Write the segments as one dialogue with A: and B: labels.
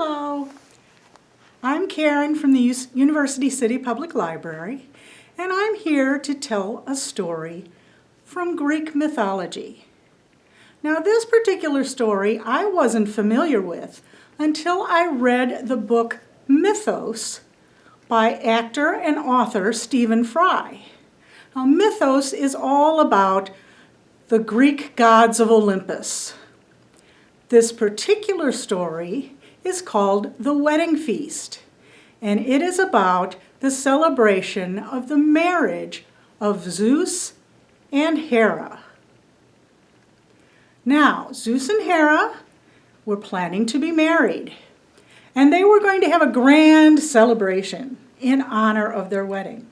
A: Hello, I'm Karen from the University City Public Library, and I'm here to tell a story from Greek mythology. Now, this particular story I wasn't familiar with until I read the book Mythos by actor and author Stephen Fry. Now, Mythos is all about the Greek gods of Olympus. This particular story is called The Wedding Feast, and it is about the celebration of the marriage of Zeus and Hera. Now, Zeus and Hera were planning to be married, and they were going to have a grand celebration in honor of their wedding.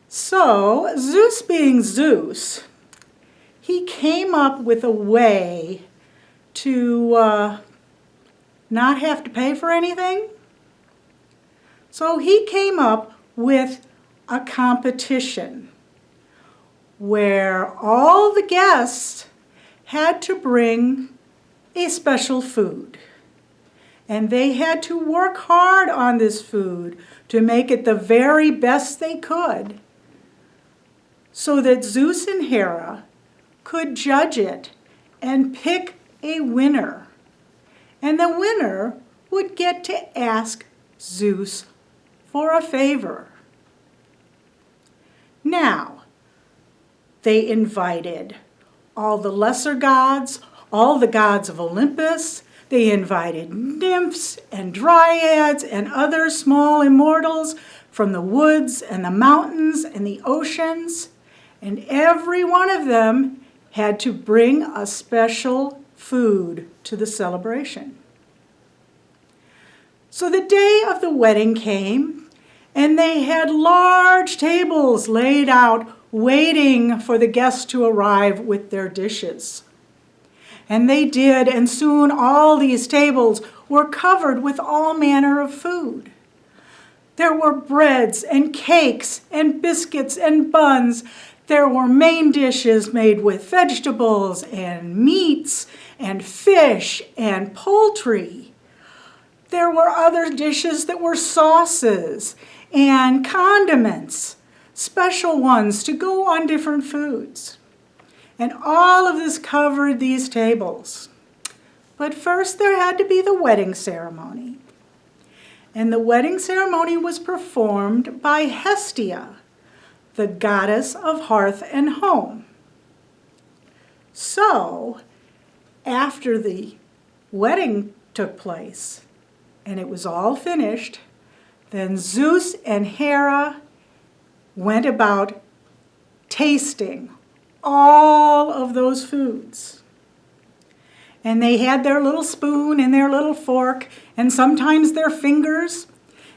A: So, Zeus being Zeus, he came up with a way to not have to pay for anything. So he came up with a competition where all the guests had to bring a special food. And they had to work hard on this food to make it the very best they could, so that Zeus and Hera could judge it and pick a winner. And the winner would get to ask Zeus for a favor. Now, they invited all the lesser gods, all the gods of Olympus. They invited nymphs and dryads and other small immortals from the woods and the mountains and the oceans. And every one of them had to bring a special food to the celebration. So the day of the wedding came, and they had large tables laid out waiting for the guests to arrive with their dishes. And they did, and soon all these tables were covered with all manner of food. There were breads and cakes and biscuits and buns. There were main dishes made with vegetables and meats and fish and poultry. There were other dishes that were sauces and condiments, special ones to go on different foods. And all of this covered these tables. But first there had to be the wedding ceremony. And the wedding ceremony was performed by Hestia, the goddess of hearth and home. So, after the wedding took place and it was all finished, then Zeus and Hera went about tasting all of those foods. And they had their little spoon and their little fork and sometimes their fingers,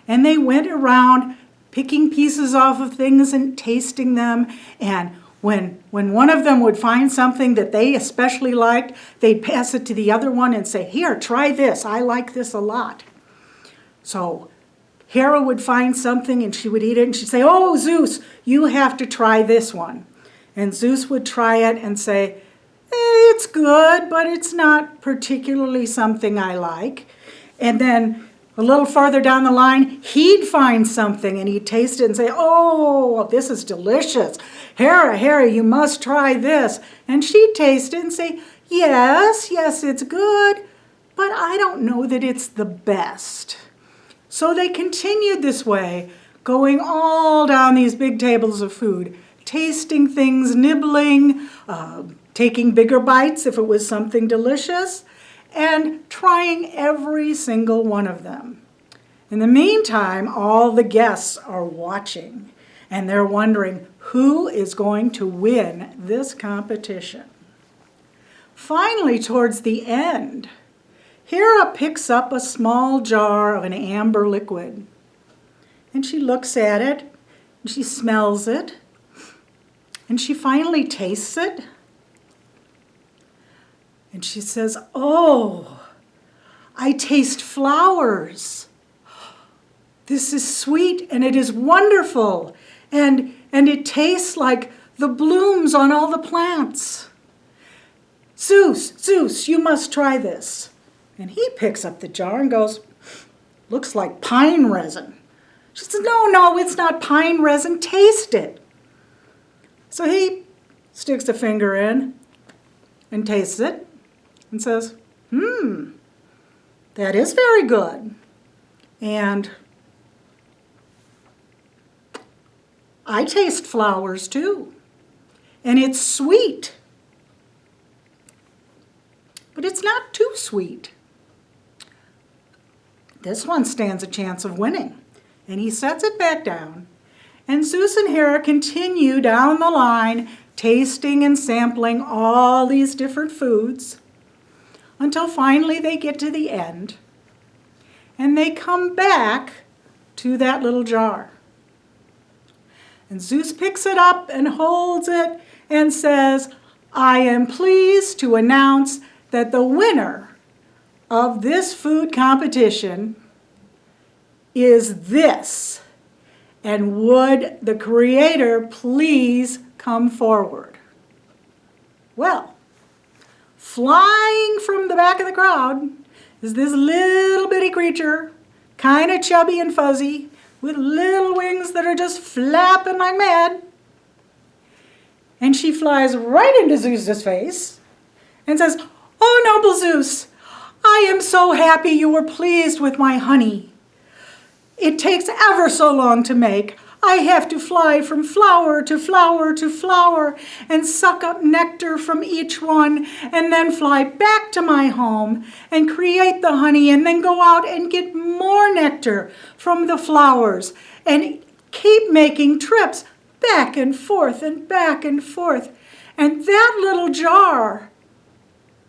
A: and they went around picking pieces off of things and tasting them. And when one of them would find something that they especially liked, they'd pass it to the other one and say, "Here, try this. I like this a lot." So Hera would find something and she would eat it and she'd say, "Oh, Zeus, you have to try this one." And Zeus would try it and say, "It's good, but it's not particularly something I like." And then a little farther down the line, he'd find something and he'd taste it and say, "Oh, this is delicious. Hera, you must try this." And she'd taste it and say, yes, it's good, but I don't know that it's the best." So they continued this way, going all down these big tables of food, tasting things, nibbling, taking bigger bites if it was something delicious, and trying every single one of them. In the meantime, all the guests are watching, and they're wondering who is going to win this competition. Finally, towards the end, Hera picks up a small jar of an amber liquid, and she looks at it, and she smells it, and she finally tastes it. And she says, "Oh, I taste flowers. This is sweet and it is wonderful. And it tastes like the blooms on all the plants. Zeus, you must try this." And he picks up the jar and goes, looks like pine resin. She says, no, it's not pine resin. Taste it. So he sticks a finger in and tastes it and says, that is very good. And I taste flowers too. And it's sweet. But it's not too sweet. This one stands a chance of winning. And he sets it back down. And Zeus and Hera continue down the line, tasting and sampling all these different foods, until finally they get to the end. And they come back to that little jar. And Zeus picks it up and holds it and says, I am pleased to announce that the winner of this food competition is this. And would the creator please come forward? Well, flying from the back of the crowd is this little bitty creature, kind of chubby and fuzzy, with little wings that are just flapping like mad. And she flies right into Zeus's face and says, Oh, noble Zeus, I am so happy you were pleased with my honey. It takes ever so long to make. I have to fly from flower to flower to flower and suck up nectar from each one and then fly back to my home and create the honey and then go out and get more nectar from the flowers and keep making trips back and forth and back and forth. And that little jar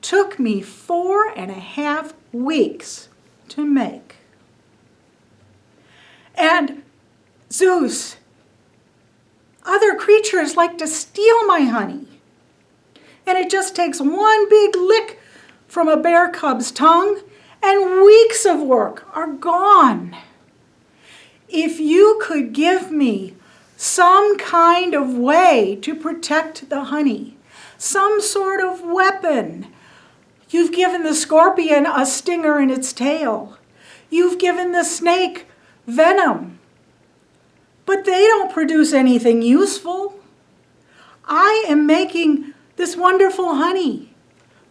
A: took me 4.5 weeks to make. And Zeus, other creatures like to steal my honey. And it just takes one big lick from a bear cub's tongue and weeks of work are gone. If you could give me some kind of way to protect the honey, some sort of weapon. You've given the scorpion a stinger in its tail. You've given the snake venom. But they don't produce anything useful. I am making this wonderful honey,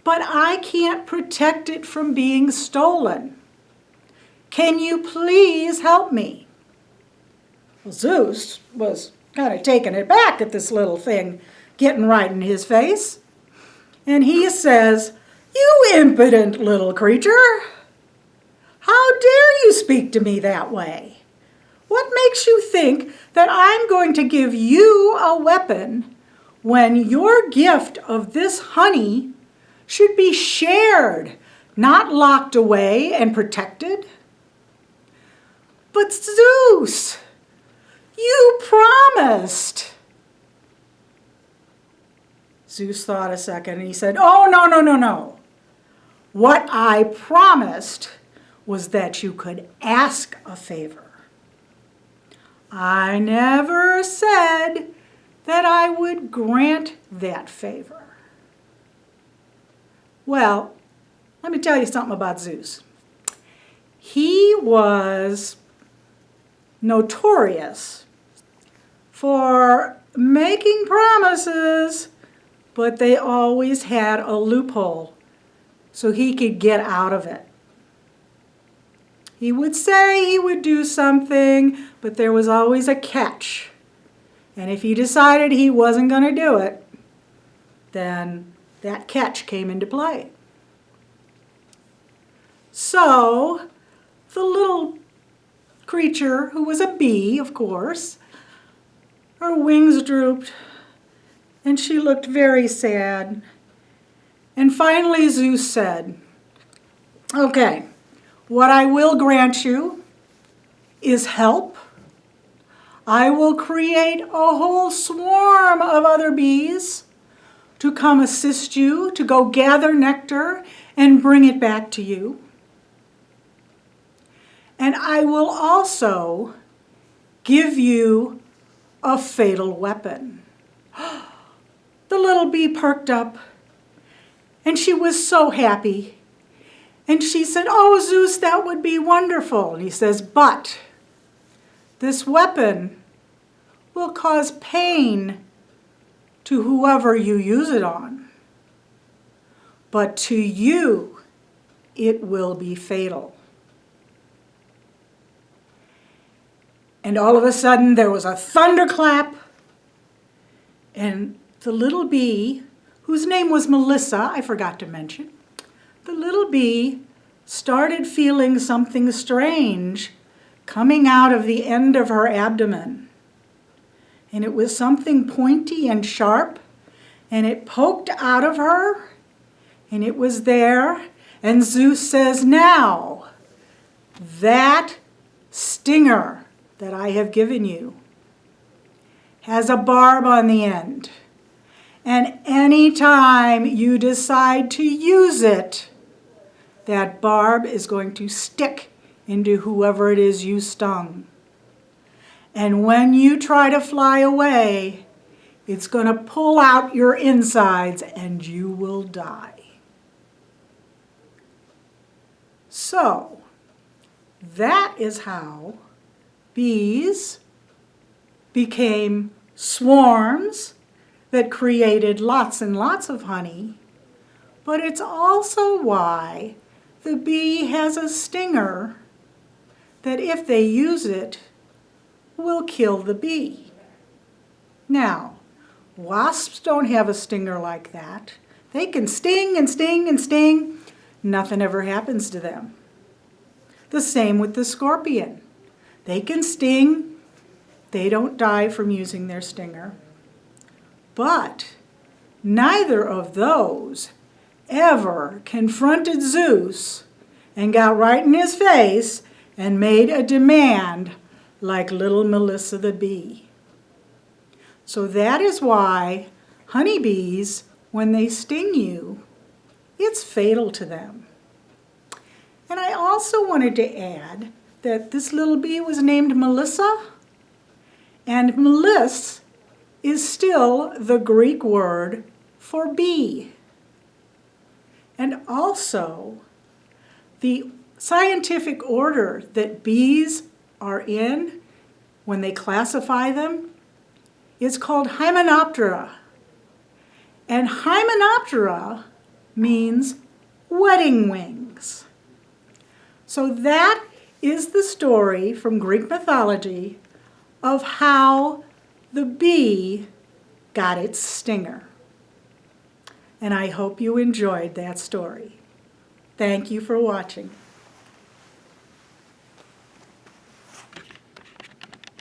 A: but I can't protect it from being stolen. Can you please help me? Well, Zeus was kind of taken aback at this little thing getting right in his face. And he says, You impudent little creature! How dare you speak to me that way? What makes you think that I'm going to give you a weapon when your gift of this honey should be shared, not locked away and protected? But Zeus, you promised. Zeus thought a second and he said, Oh, no. What I promised was that you could ask a favor. I never said that I would grant that favor. Well, let me tell you something about Zeus. He was notorious for making promises, but they always had a loophole so he could get out of it. He would say he would do something, but there was always a catch. And if he decided he wasn't going to do it, then that catch came into play. So the little creature, who was a bee, of course, her wings drooped, and she looked very sad. And finally Zeus said, Okay, what I will grant you is help. I will create a whole swarm of other bees to come assist you, to go gather nectar and bring it back to you. And I will also give you a fatal weapon. The little bee perked up, and she was so happy. And she said, "Oh, Zeus, that would be wonderful." And he says, "But this weapon will cause pain to whoever you use it on. But to you, it will be fatal." And all of a sudden, there was a thunderclap, and the little bee, whose name was Melissa, I forgot to mention, the little bee started feeling something strange coming out of the end of her abdomen. And it was something pointy and sharp, and it poked out of her, and it was there. And Zeus says, "Now, that stinger that I have given you has a barb on the end. And any time you decide to use it, that barb is going to stick into whoever it is you stung. And when you try to fly away, it's going to pull out your insides and you will die." So, that is how bees became swarms that created lots and lots of honey, but it's also why the bee has a stinger that, if they use it, will kill the bee. Now, wasps don't have a stinger like that. They can sting and sting and sting. Nothing ever happens to them. The same with the scorpion. They can sting. They don't die from using their stinger. But neither of those ever confronted Zeus and got right in his face and made a demand like little Melissa the bee. So that is why honeybees, when they sting you, it's fatal to them. And I also wanted to add that this little bee was named Melissa, and Meliss is still the Greek word for bee. And also, the scientific order that bees are in when they classify them is called Hymenoptera. And Hymenoptera means wedding wings. So that is the story from Greek mythology of how the bee got its stinger. And I hope you enjoyed that story. Thank you for watching.